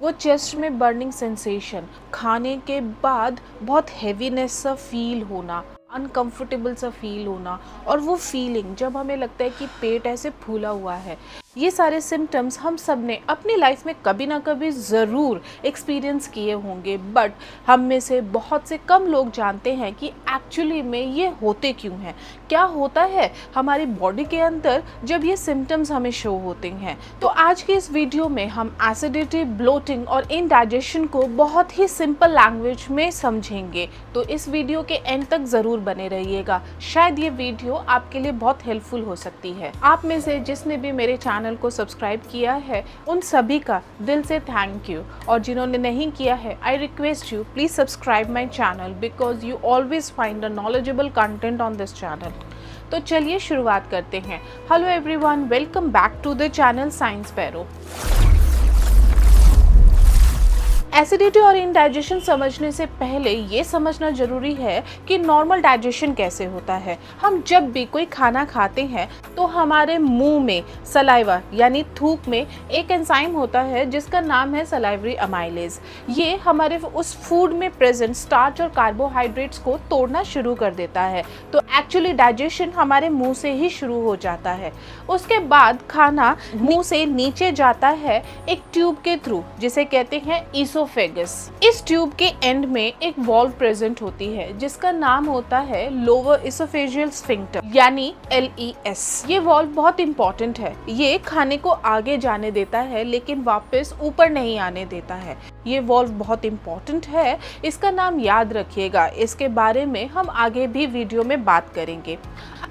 वो चेस्ट में burning sensation, खाने के बाद बहुत हैवीनेस सा फील होना, अनकंफर्टेबल सा फील होना, और वो फीलिंग जब हमें लगता है कि पेट ऐसे फूला हुआ है, ये सारे सिम्टम्स हम सब ने अपनी लाइफ में कभी ना कभी ज़रूर एक्सपीरियंस किए होंगे। बट हम में से बहुत से कम लोग जानते हैं कि एक्चुअली में ये होते क्यों हैं, क्या होता है हमारी बॉडी के अंदर जब ये सिम्टम्स हमें शो होते हैं। तो आज की इस वीडियो में हम एसिडिटी, ब्लोटिंग और इनडाइजेशन को बहुत ही सिंपल लैंग्वेज में समझेंगे। तो इस वीडियो के एंड तक ज़रूर बने रहिएगा, शायद ये वीडियो आपके लिए बहुत हेल्पफुल हो सकती है। आप में से जिसने भी मेरे चैनल को सब्सक्राइब किया है उन सभी का दिल से थैंक यू, और जिन्होंने नहीं किया है I request you please subscribe my channel because you always find a knowledgeable content on this channel. तो चलिए शुरुआत करते हैं। Hello everyone, welcome back to the channel science पैरो। एसिडिटी और इनडाइजेशन समझने से पहले ये समझना जरूरी है कि नॉर्मल डाइजेशन कैसे होता है। हम जब भी कोई खाना खाते हैं तो हमारे मुंह में सलाइवा यानी थूक में एक एंजाइम होता है जिसका नाम है सलाइवरी अमाइलेज। ये हमारे उस फूड में प्रेजेंट स्टार्च और कार्बोहाइड्रेट्स को तोड़ना शुरू कर देता है। तो एक्चुअली डाइजेशन हमारे मुंह से ही शुरू हो जाता है। उसके बाद खाना मुंह से नीचे जाता है एक ट्यूब के थ्रू जिसे कहते हैं ईसोफेगस। इस ट्यूब के एंड में एक वॉल्व प्रेजेंट होती है जिसका नाम होता है लोअर इसोफेजियल स्फिंक्टर यानी LES। ये वॉल्व बहुत इंपॉर्टेंट है, ये खाने को आगे जाने देता है लेकिन वापस ऊपर नहीं आने देता है। ये वॉल्व बहुत इंपॉर्टेंट है, इसका नाम याद रखिएगा, इसके बारे में हम आगे भी वीडियो में बात करेंगे।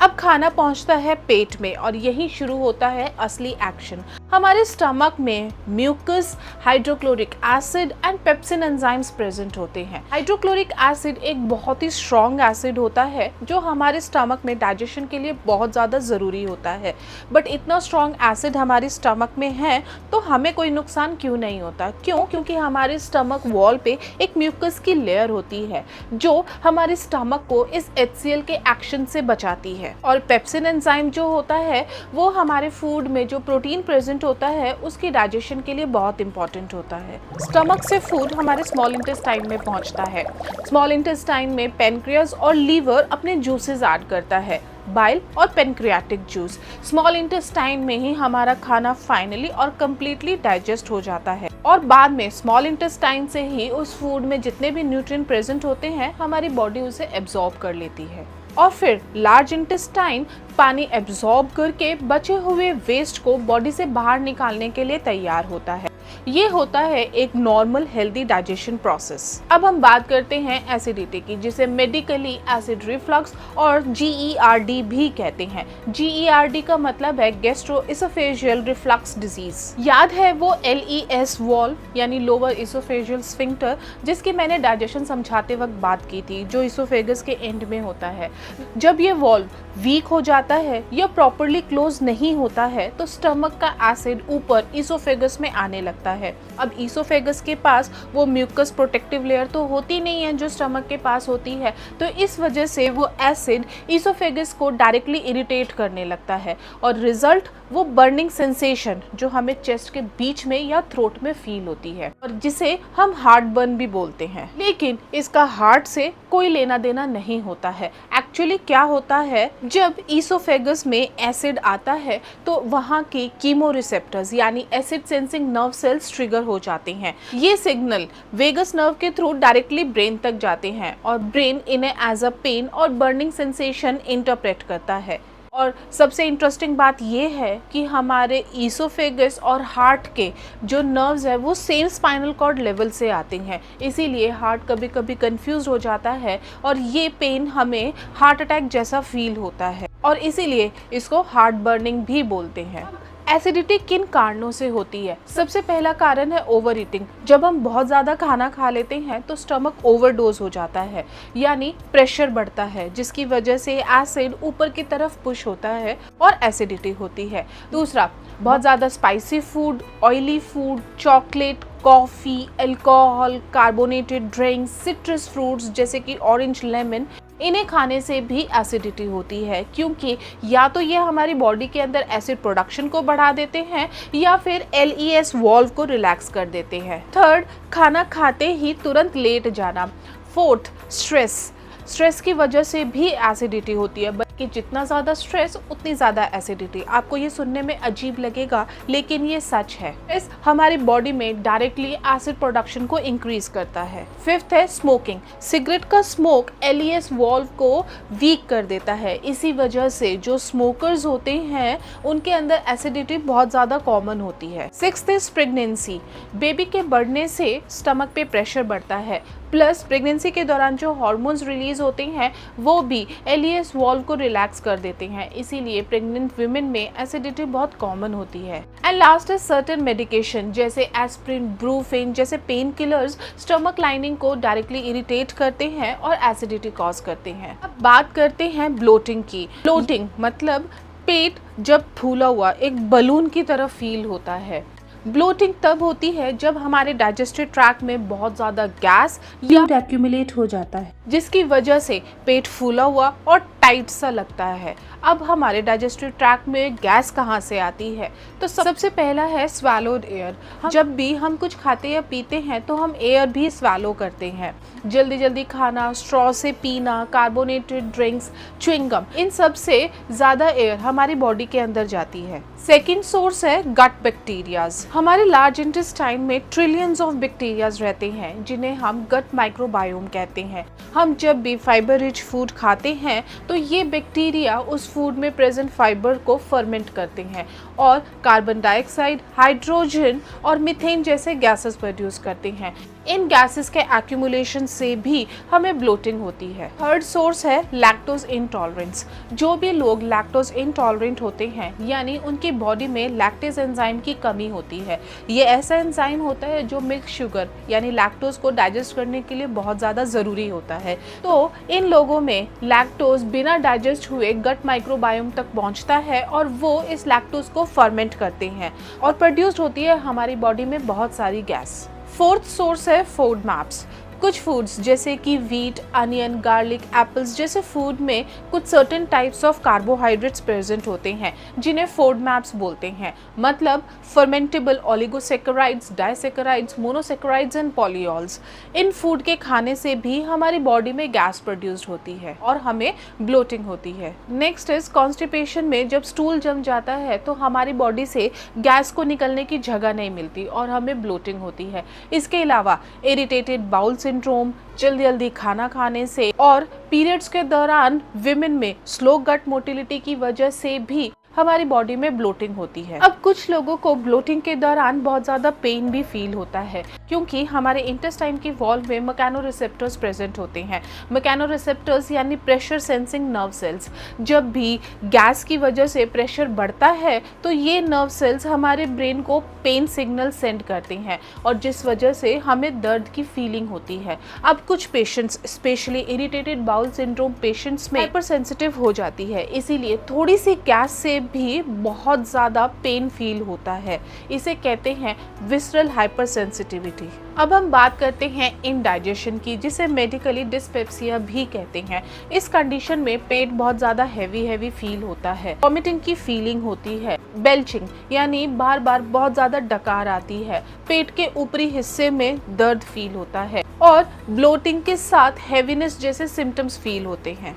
अब खाना पहुंचता है पेट में और यही शुरू होता है असली एक्शन। हमारे स्टमक में mucus, hydrochloric acid and pepsin enzymes present होते हैं। हाइड्रोक्लोरिक एसिड एक बहुत ही स्ट्रॉन्ग एसिड होता है जो हमारे स्टमक में डाइजेशन के लिए बहुत ज़्यादा ज़रूरी होता है। बट इतना स्ट्रॉन्ग एसिड हमारे स्टमक में है तो हमें कोई नुकसान क्यों नहीं होता? क्यों? क्योंकि हमारे स्टमक वॉल पे एक म्यूकस की लेयर होती है जो हमारे स्टमक को इस HCl के एक्शन से बचाती है। और पेप्सिन एंजाइम जो होता है वो हमारे फूड में जो प्रोटीन प्रेजेंट होता है उसकी डाइजेशन के लिए बहुत इंपॉर्टेंट होता है। स्टमक से फूड हमारे स्मॉल इंटेस्टाइन में पहुंचता है। स्मॉल इंटेस्टाइन में पेनक्रियास और लीवर अपने जूसेस ऐड करता है, बाइल और पेनक्रियाटिक जूस। स्मॉल इंटेस्टाइन में ही हमारा खाना फाइनली और कंप्लीटली डाइजेस्ट हो जाता है और बाद में स्मॉल इंटेस्टाइन से ही उस फूड में जितने भी न्यूट्रिएंट प्रेजेंट होते हैं हमारी बॉडी उसे एब्जॉर्ब कर लेती है। और फिर लार्ज इंटेस्टाइन पानी एब्जॉर्ब करके बचे हुए वेस्ट को बॉडी से बाहर निकालने के लिए तैयार होता है। ये होता है एक नॉर्मल हेल्दी डाइजेशन प्रोसेस। अब हम बात करते हैं एसिडिटी की, जिसे मेडिकली एसिड रिफ्लक्स और GERD भी कहते हैं। GERD का मतलब है गैस्ट्रोइसोफेजियल रिफ्लक्स डिजीज। याद है वो LES वॉल्व यानी लोअर इसोफेजियल स्फिंक्टर जिसकी मैंने डाइजेशन समझाते वक्त बात की थी, जो इसोफेगस के एंड में होता है। जब ये वॉल्व वीक हो जाता है या प्रॉपरली क्लोज नहीं होता है तो स्टमक का एसिड ऊपर इसोफेगस में आने लगता है। अब इसोफेगस के पास वो म्यूकस प्रोटेक्टिव लेयर तो होती नहीं है जो स्टमक के पास होती है, तो इस वजह से वो एसिड इसोफेगस को डायरेक्टली इरिटेट करने लगता है और रिजल्ट वो बर्निंग सेंसेशन जो हमें चेस्ट के बीच में या थ्रोट में फील होती है और जिसे हम हार्ट बर्न भी बोलते हैं। लेकिन इसका हार्ट से कोई लेना देना नहीं होता है। एक्चुअली क्या होता है, जब इसोफेगस में एसिड आता है तो वहाँ के कीमोरिसेप्टर्स यानी acid sensing nerve cells trigger हो जाते हैं। ये सिग्नल वेगस नर्व के थ्रू डायरेक्टली ब्रेन तक जाते हैं और ब्रेन इन्हें एज अ पेन और बर्निंग सेंसेशन इंटरप्रेट करता है। और सबसे इंटरेस्टिंग बात यह है कि हमारे ईसोफेगस और हार्ट के जो नर्व्स है वो सेम स्पाइनल कॉर्ड लेवल से आते हैं, इसीलिए हार्ट कभी कभी कंफ्यूज हो जाता है और ये पेन हमें हार्ट अटैक जैसा फील होता है और इसीलिए इसको हार्ट बर्निंग भी बोलते हैं। एसिडिटी किन कारणों से होती है? सबसे पहला कारण है ओवर ईटिंग। जब हम बहुत ज़्यादा खाना खा लेते हैं तो स्टमक ओवरडोज हो जाता है यानी प्रेशर बढ़ता है जिसकी वजह से एसिड ऊपर की तरफ पुश होता है और एसिडिटी होती है। दूसरा, बहुत ज़्यादा spicy food, oily food, chocolate, coffee, alcohol, carbonated drinks, citrus fruits जैसे कि ऑरेंज, लेमन, इन्हें खाने से भी एसिडिटी होती है, क्योंकि या तो ये हमारी बॉडी के अंदर एसिड प्रोडक्शन को बढ़ा देते हैं या फिर LES वॉल्व को रिलैक्स कर देते हैं। थर्ड, खाना खाते ही तुरंत लेट जाना। फोर्थ, स्ट्रेस की वजह से भी एसिडिटी होती है, बल्कि जितना ज़्यादा स्ट्रेस उतनी ज़्यादा एसिडिटी। आपको ये सुनने में अजीब लगेगा, लेकिन ये सच है। स्ट्रेस हमारी बॉडी में डायरेक्टली एसिड प्रोडक्शन को इंक्रीज करता है। फिफ्थ है स्मोकिंग। सिगरेट का स्मोक LES वॉल्व को वीक कर देता है। इसी वजह से जो स्मोकर्स होते हैं उनके अंदर एसिडिटी बहुत ज़्यादा कॉमन होती है। सिक्स्थ है प्रेगनेंसी। बेबी के बढ़ने से स्टमक पे प्रेशर बढ़ता है, प्लस प्रेगनेंसी के दौरान जो हार्मोन्स रिलीज होते हैं वो भी LES वॉल्व को रिलैक्स कर देते हैं, इसीलिए प्रेग्नेंट विमेन में एसिडिटी बहुत कॉमन होती है। एंड लास्ट है सर्टेन मेडिकेशन जैसे एस्प्रिन, ब्रूफेन जैसे पेन किलर्स स्टमक लाइनिंग को डायरेक्टली इरिटेट करते हैं और एसिडिटी कॉज करते हैं। अब बात करते हैं ब्लोटिंग की। ब्लोटिंग मतलब पेट जब फूला हुआ एक बलून की तरह फील होता है। ब्लोटिंग तब होती है जब हमारे डाइजेस्टिव ट्रैक्ट में बहुत ज़्यादा गैस या एक्यूमुलेट हो जाता है, जिसकी वजह से पेट फूला हुआ और टाइट सा लगता है। अब हमारे डाइजेस्टिव ट्रैक्ट में गैस कहाँ से आती है? तो सबसे पहला है स्वैलोड एयर। जब भी हम कुछ खाते या पीते हैं तो हम एयर भी स्वैलो करते हैं। जल्दी जल्दी खाना, स्ट्रॉ से पीना, कार्बोनेटेड ड्रिंक्स, च्युइंगम, इन सब से ज़्यादा एयर हमारी बॉडी के अंदर जाती है। सेकेंड सोर्स है गट बैक्टीरियाज। हमारे लार्ज इंटेस्टाइन में ट्रिलियंस ऑफ बैक्टीरियाज रहते हैं जिन्हें हम गट माइक्रोबायोम कहते हैं। हम जब भी फाइबर रिच फूड खाते हैं तो ये बैक्टीरिया उस फूड में प्रेजेंट फाइबर को फर्मेंट करते हैं और कार्बन डाइऑक्साइड, हाइड्रोजन और मीथेन जैसे गैसेस प्रोड्यूस करते हैं। इन गैसेस के एक्यूमुलेशन से भी हमें ब्लोटिंग होती है। थर्ड सोर्स है लैक्टोज इंटॉलरेंस। जो भी लोग लैक्टोज इंटॉलरेंट होते हैं यानी उनकी बॉडी में लैक्टेज एंजाइम की कमी होती है। ये ऐसा एंजाइम होता है जो मिल्क शुगर यानी लैक्टोज को डाइजेस्ट करने के लिए बहुत ज़्यादा ज़रूरी होता है। तो इन लोगों में लैक्टोज बिना डाइजेस्ट हुए गट माइक्रोबायोम तक पहुंचता है और वो इस लैक्टोज को फर्मेंट करते हैं और प्रोड्यूस होती है हमारी बॉडी में बहुत सारी गैस। फोर्थ सोर्स है फूड मैप्स। कुछ फूड्स जैसे कि व्हीट, अनियन, गार्लिक, एप्पल्स जैसे फूड में कुछ certain types of carbohydrates present होते हैं जिन्हें फूड मैप्स बोलते हैं। मतलब fermentable oligosaccharides, disaccharides, monosaccharides and polyols. इन फूड के खाने से भी हमारी बॉडी में गैस प्रोड्यूस्ड होती है और हमें ब्लोटिंग होती है। नेक्स्ट इज कॉन्स्टिपेशन में जब स्टूल जम जाता है तो हमारी बॉडी से गैस को निकलने की जगह नहीं मिलती और हमें ब्लोटिंग होती है। इसके अलावा इरिटेटेड बाउल सिंड्रोम, जल्दी जल्दी खाना खाने से और पीरियड्स के दौरान विमेन में स्लो गट मोटिलिटी की वजह से भी हमारी बॉडी में ब्लोटिंग होती है। अब कुछ लोगों को ब्लोटिंग के दौरान बहुत ज़्यादा पेन भी फील होता है क्योंकि हमारे इंटेस्टाइन की वॉल में मैकेनोरिसेप्टर्स प्रेजेंट होते हैं। मैकेनोरिसेप्टर्स यानी प्रेशर सेंसिंग नर्व सेल्स। जब भी गैस की वजह से प्रेशर बढ़ता है तो ये नर्व सेल्स हमारे ब्रेन को पेन सिग्नल सेंड करते हैं और जिस वजह से हमें दर्द की फीलिंग होती है। अब कुछ patients, specially irritated bowel syndrome patients में हाइपर सेंसिटिव हो जाती है, इसीलिए थोड़ी सी गैस से भी बहुत ज़्यादा पेन फील होता है। इसे कहते हैं विसरल हाइपर सेंसिटिविटी। अब हम बात करते हैं इनडाइजेशन की, जिसे मेडिकली डिस्पेप्सिया भी कहते हैं। इस कंडीशन में पेट बहुत ज़्यादा हैवी फील होता है, वॉमिटिंग की फीलिंग होती है, बेल्चिंग यानी बार बार बहुत ज़्यादा डकार आती है, पेट के ऊपरी हिस्से में दर्द फील होता है और ब्लोटिंग के साथ हैवीनेस जैसे सिम्टम्स फील होते हैं।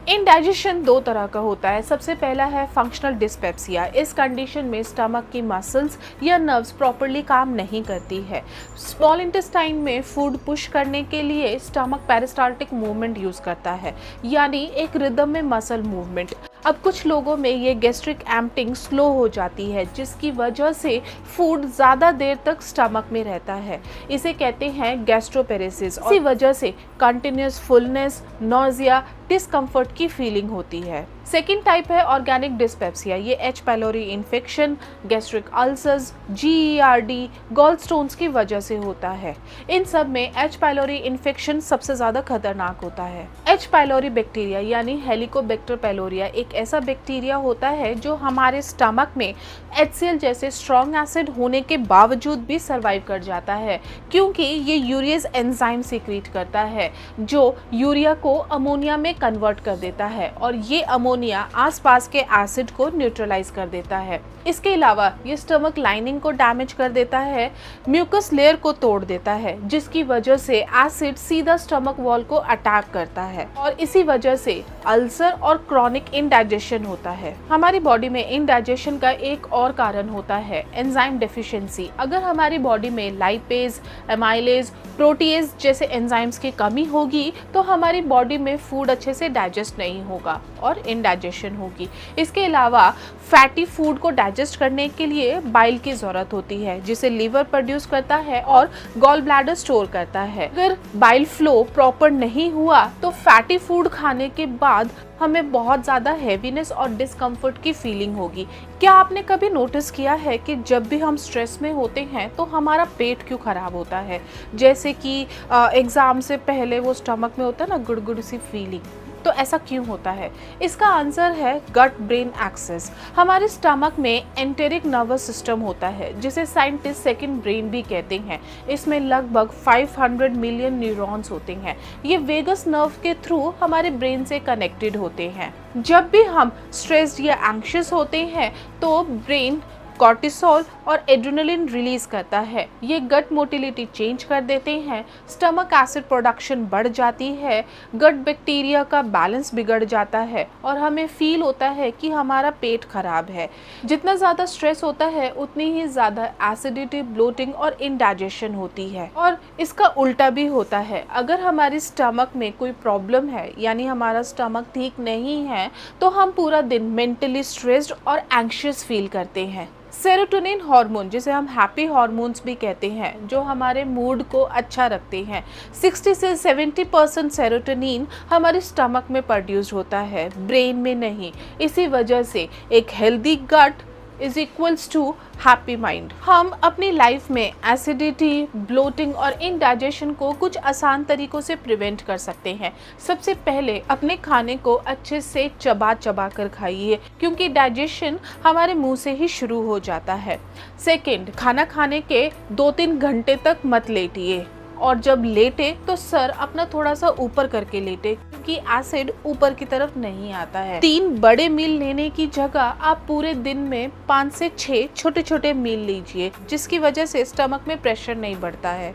इनडाइजेशन दो तरह का होता है। सबसे पहला है फंक्शनल डिस्पेप्सिया। इस कंडीशन में स्टमक की मसल्स या नर्व्स प्रॉपर्ली काम नहीं करती है। स्मॉल इंटेस्टाइन में फूड पुश करने के लिए स्टमक पेरिस्टाल्टिक मूवमेंट यूज करता है, यानी एक रिदम में मसल मूवमेंट। अब कुछ लोगों में ये गैस्ट्रिक एम्प्टिंग स्लो हो जाती है जिसकी वजह से फूड ज़्यादा देर तक स्टमक में रहता है। इसे कहते हैं गैस्ट्रोपेरेसिस। इसी वजह से कंटिन्यूस फुलनेस, नोजिया, डिस्कम्फर्ट की फीलिंग होती है। सेकेंड टाइप है ऑर्गेनिक डिस्पेप्सिया। ये H pylori infection, gastric ulcers, GERD, gall stones की वजह से होता है। इन सब में एच पाइलोरी इन्फेक्शन सबसे ज़्यादा खतरनाक होता है। एच पाइलोरी बैक्टीरिया यानी हेलिकोबैक्टर पाइलोरिया एक ऐसा बैक्टीरिया होता है जो हमारे स्टमक में HCl जैसे स्ट्रॉन्ग एसिड होने के बावजूद भी सर्वाइव कर जाता है, क्योंकि ये यूरियस एंजाइम सीक्रेट करता है जो यूरिया को अमोनिया में कन्वर्ट कर देता है और ये अमोनिया आसपास के एसिड को न्यूट्रलाइज कर देता है। इसके अलावा ये स्टमक लाइनिंग को डैमेज कर देता है, म्यूकस लेयर को तोड़ देता है, जिसकी वजह से एसिड सीधा स्टमक वॉल को अटैक करता है और इसी वजह से अल्सर और क्रॉनिक इंडाइजेशन होता है। हमारी बॉडी में इंडाइजेशन का एक और कारण होता है एंजाइम डेफिशिएंसी। अगर हमारी बॉडी में लाइपेज, एमाइलेज, प्रोटीएज जैसे एंजाइम्स की कमी होगी तो हमारी बॉडी में फूड अच्छे से डाइजेस्ट नहीं होगा और इंडाइजेशन होगी। इसके अलावा फैटी फूड को डाइजेस्ट करने के लिए बाइल की ज़रूरत होती है, जिसे लीवर प्रोड्यूस करता है और गॉल ब्लैडर स्टोर करता है। अगर बाइल फ्लो प्रॉपर नहीं हुआ तो फैटी फूड खाने के बाद हमें बहुत ज़्यादा हैवीनेस और डिस्कम्फर्ट की फीलिंग होगी। क्या आपने कभी नोटिस किया है कि जब भी हम स्ट्रेस में होते हैं तो हमारा पेट क्यों ख़राब होता है? जैसे कि एग्ज़ाम से पहले वो स्टमक में होता है ना गुड़गुड़ सी फीलिंग, तो ऐसा क्यों होता है? इसका आंसर है गट ब्रेन एक्सेस। हमारे स्टमक में एंटेरिक नर्वस सिस्टम होता है जिसे साइंटिस्ट सेकंड ब्रेन भी कहते हैं। इसमें लगभग 500 मिलियन न्यूरॉन्स होते हैं। ये वेगस नर्व के थ्रू हमारे ब्रेन से कनेक्टेड होते हैं। जब भी हम स्ट्रेस्ड या एंग्शियस होते हैं तो ब्रेन कॉर्टिसोल और एड्रेनलिन रिलीज करता है। ये गट मोटिलिटी चेंज कर देते हैं, स्टमक एसिड प्रोडक्शन बढ़ जाती है, गट बैक्टीरिया का बैलेंस बिगड़ जाता है और हमें फील होता है कि हमारा पेट खराब है। जितना ज़्यादा स्ट्रेस होता है उतनी ही ज़्यादा एसिडिटी, ब्लोटिंग और इंडाइजेशन होती है। और इसका उल्टा भी होता है, अगर हमारी स्टमक में कोई प्रॉब्लम है यानी हमारा स्टमक ठीक नहीं है तो हम पूरा दिन मेंटली स्ट्रेस्ड और एंग्शियस फील करते हैं। सेरोटोनिन हार्मोन, जिसे हम हैप्पी हार्मोन्स भी कहते हैं, जो हमारे मूड को अच्छा रखते हैं, 60 से 70% सेरोटोनिन हमारे स्टमक में प्रोड्यूस होता है, ब्रेन में नहीं। इसी वजह से एक healthy gut is equals to happy mind. हम अपनी लाइफ में एसिडिटी, ब्लोटिंग और इंडाइजेशन को कुछ आसान तरीकों से प्रिवेंट कर सकते हैं। सबसे पहले अपने खाने को अच्छे से चबा चबा कर खाइए, क्योंकि डाइजेशन हमारे मुंह से ही शुरू हो जाता है। सेकंड, खाना खाने के 2-3 घंटे तक मत लेटिए और जब लेटे तो सर अपना थोड़ा सा ऊपर करके लेटे, क्योंकि एसिड ऊपर की तरफ नहीं आता है। 3 बड़े मील लेने की जगह आप पूरे दिन में 5 से 6 छोटे छोटे मील लीजिए, जिसकी वजह से स्टमक में प्रेशर नहीं बढ़ता है।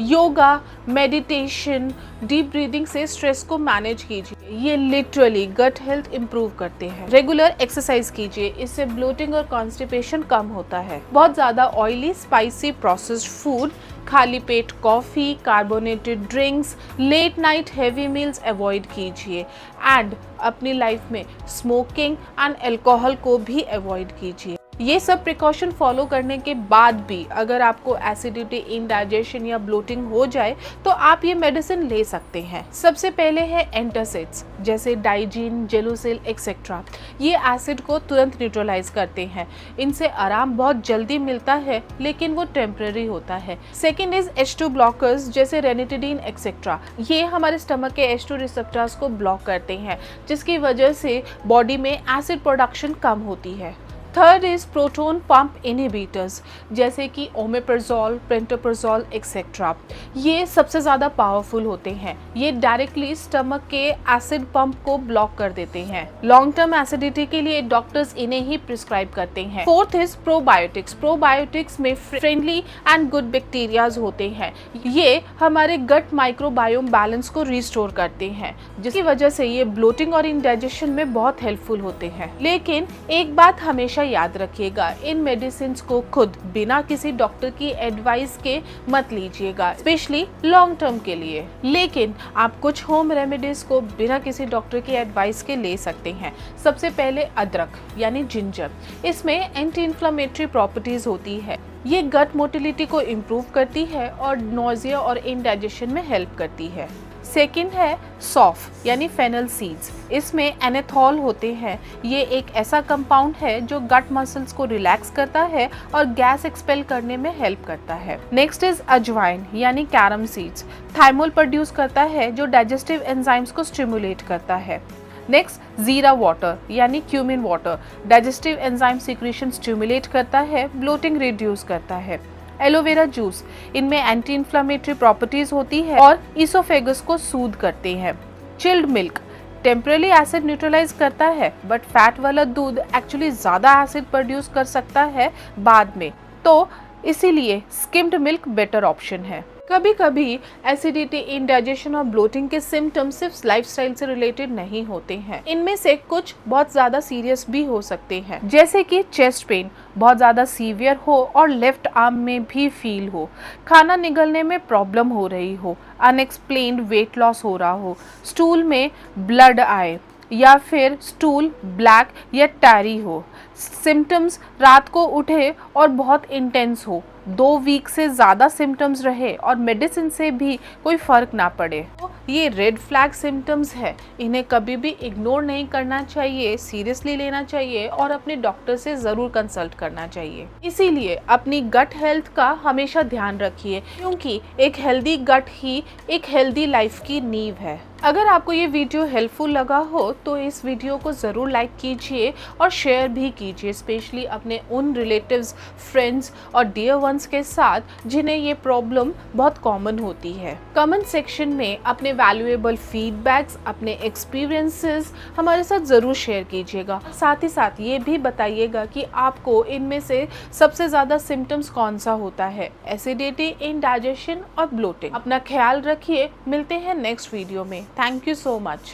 योगा, मेडिटेशन, डीप ब्रीदिंग से स्ट्रेस को मैनेज कीजिए। ये लिटरली गट हेल्थ इंप्रूव करते हैं। रेगुलर एक्सरसाइज कीजिए, इससे ब्लोटिंग और कॉन्स्टिपेशन कम होता है। बहुत ज़्यादा ऑयली, स्पाइसी, प्रोसेस्ड फूड, खाली पेट coffee, carbonated drinks, late night heavy meals avoid कीजिए एंड अपनी लाइफ में स्मोकिंग एंड अल्कोहल को भी अवॉइड कीजिए। ये सब प्रिकॉशन फॉलो करने के बाद भी अगर आपको एसिडिटी, इंडाइजेशन या ब्लोटिंग हो जाए तो आप ये मेडिसिन ले सकते हैं। सबसे पहले है एंटासिड्स, जैसे डाइजीन, जेलुसिल एक्सेट्रा। ये एसिड को तुरंत न्यूट्रलाइज करते हैं। इनसे आराम बहुत जल्दी मिलता है, लेकिन वो टेम्पररी होता है। सेकेंड इज H2 ब्लॉकर्स, जैसे रेनिटिडीन एक्सेट्रा। ये हमारे स्टमक के H2 रिसेप्टर्स को ब्लॉक करते हैं, जिसकी वजह से बॉडी में एसिड प्रोडक्शन कम होती है। Third is proton pump inhibitors, जैसे कि ओमेप्राजोल, पेंटोप्राजोल एक्सेट्रा। ये सबसे ज़्यादा पावरफुल होते हैं। ये डायरेक्टली स्टमक के एसिड पंप को ब्लॉक कर देते हैं। लॉन्ग टर्म एसिडिटी के लिए डॉक्टर्स इन्हें ही प्रिस्क्राइब करते हैं। Fourth is probiotics. प्रोबायोटिक्स में फ्रेंडली एंड गुड बैक्टीरियाज होते हैं। ये हमारे गट माइक्रोबायोम बैलेंस को रिस्टोर करते हैं, जिसकी वजह से ये ब्लोटिंग और इंडाइजेशन में बहुत हेल्पफुल होते हैं। लेकिन एक बात हमेशा याद रखिएगा, इन मेडिसिन को खुद बिना किसी डॉक्टर की एडवाइस के मत लीजिएगा, स्पेशली लॉन्ग टर्म के लिए। लेकिन आप कुछ होम रेमेडीज को बिना किसी डॉक्टर की एडवाइस के ले सकते हैं। सबसे पहले अदरक यानी जिंजर। इसमें एंटी इन्फ्लेमेटरी प्रॉपर्टीज होती है। ये गट मोटिलिटी को इम्प्रूव करती है और नोजिया और इंडाइजेशन में हेल्प करती है। सेकंड है सौफ यानी फेनल सीड्स। इसमें एनेथॉल होते हैं। ये एक ऐसा कंपाउंड है जो गट मसल्स को रिलैक्स करता है और गैस एक्सपेल करने में हेल्प करता है। नेक्स्ट इज अजवाइन यानी कैरम सीड्स। थाइमोल प्रोड्यूस करता है जो डाइजेस्टिव एंजाइम्स को स्टिमुलेट करता है। नेक्स्ट जीरा वाटर यानी cumin water, digestive enzyme secretion stimulate करता है, ब्लोटिंग रिड्यूस करता है। एलोवेरा जूस, इनमें एंटी इन्फ्लामेटरी प्रॉपर्टीज होती है और इसोफेगस को सूद करते हैं। Chilled milk temporary acid neutralise करता है, बट फैट वाला दूध एक्चुअली ज़्यादा एसिड प्रोड्यूस कर सकता है बाद में, तो इसीलिए स्किम्ड मिल्क बेटर ऑप्शन है। कभी कभी एसिडिटी, इंडाइजेशन और ब्लोटिंग के सिम्टम्स सिर्फ लाइफस्टाइल से रिलेटेड नहीं होते हैं। इनमें से कुछ बहुत ज़्यादा सीरियस भी हो सकते हैं, जैसे कि चेस्ट पेन बहुत ज़्यादा सीवियर हो और लेफ्ट आर्म में भी फील हो, खाना निगलने में प्रॉब्लम हो रही हो, अनएक्सप्लेन्ड वेट लॉस हो रहा हो, स्टूल में ब्लड आए या फिर स्टूल ब्लैक या टैरी हो, सिम्टम्स रात को उठे और बहुत इंटेंस हो, 2 वीक से ज़्यादा सिम्टम्स रहे और मेडिसिन से भी कोई फ़र्क ना पड़े, तो ये रेड फ्लैग सिम्टम्स है। इन्हें कभी भी इग्नोर नहीं करना चाहिए, सीरियसली लेना चाहिए और अपने डॉक्टर से ज़रूर कंसल्ट करना चाहिए। इसीलिए अपनी गट हेल्थ का हमेशा ध्यान रखिए, क्योंकि एक हेल्दी गट ही एक हेल्दी लाइफ की नींव है। अगर आपको ये वीडियो हेल्पफुल लगा हो तो इस वीडियो को ज़रूर लाइक कीजिए और शेयर भी कीजिए, स्पेशली अपने उन रिलेटिव्स, फ्रेंड्स और डियर वंस के साथ जिन्हें ये प्रॉब्लम बहुत कॉमन होती है। कमेंट सेक्शन में अपने वैल्यूएबल फीडबैक्स, अपने एक्सपीरियंसेस हमारे साथ ज़रूर शेयर कीजिएगा। साथ ही साथ ये भी बताइएगा कि आपको इनमें से सबसे ज़्यादा सिम्टम्स कौन सा होता है, एसिडिटी, इंडाइजेशन और ब्लोटिंग। अपना ख्याल रखिए, मिलते हैं नेक्स्ट वीडियो में। Thank you so much.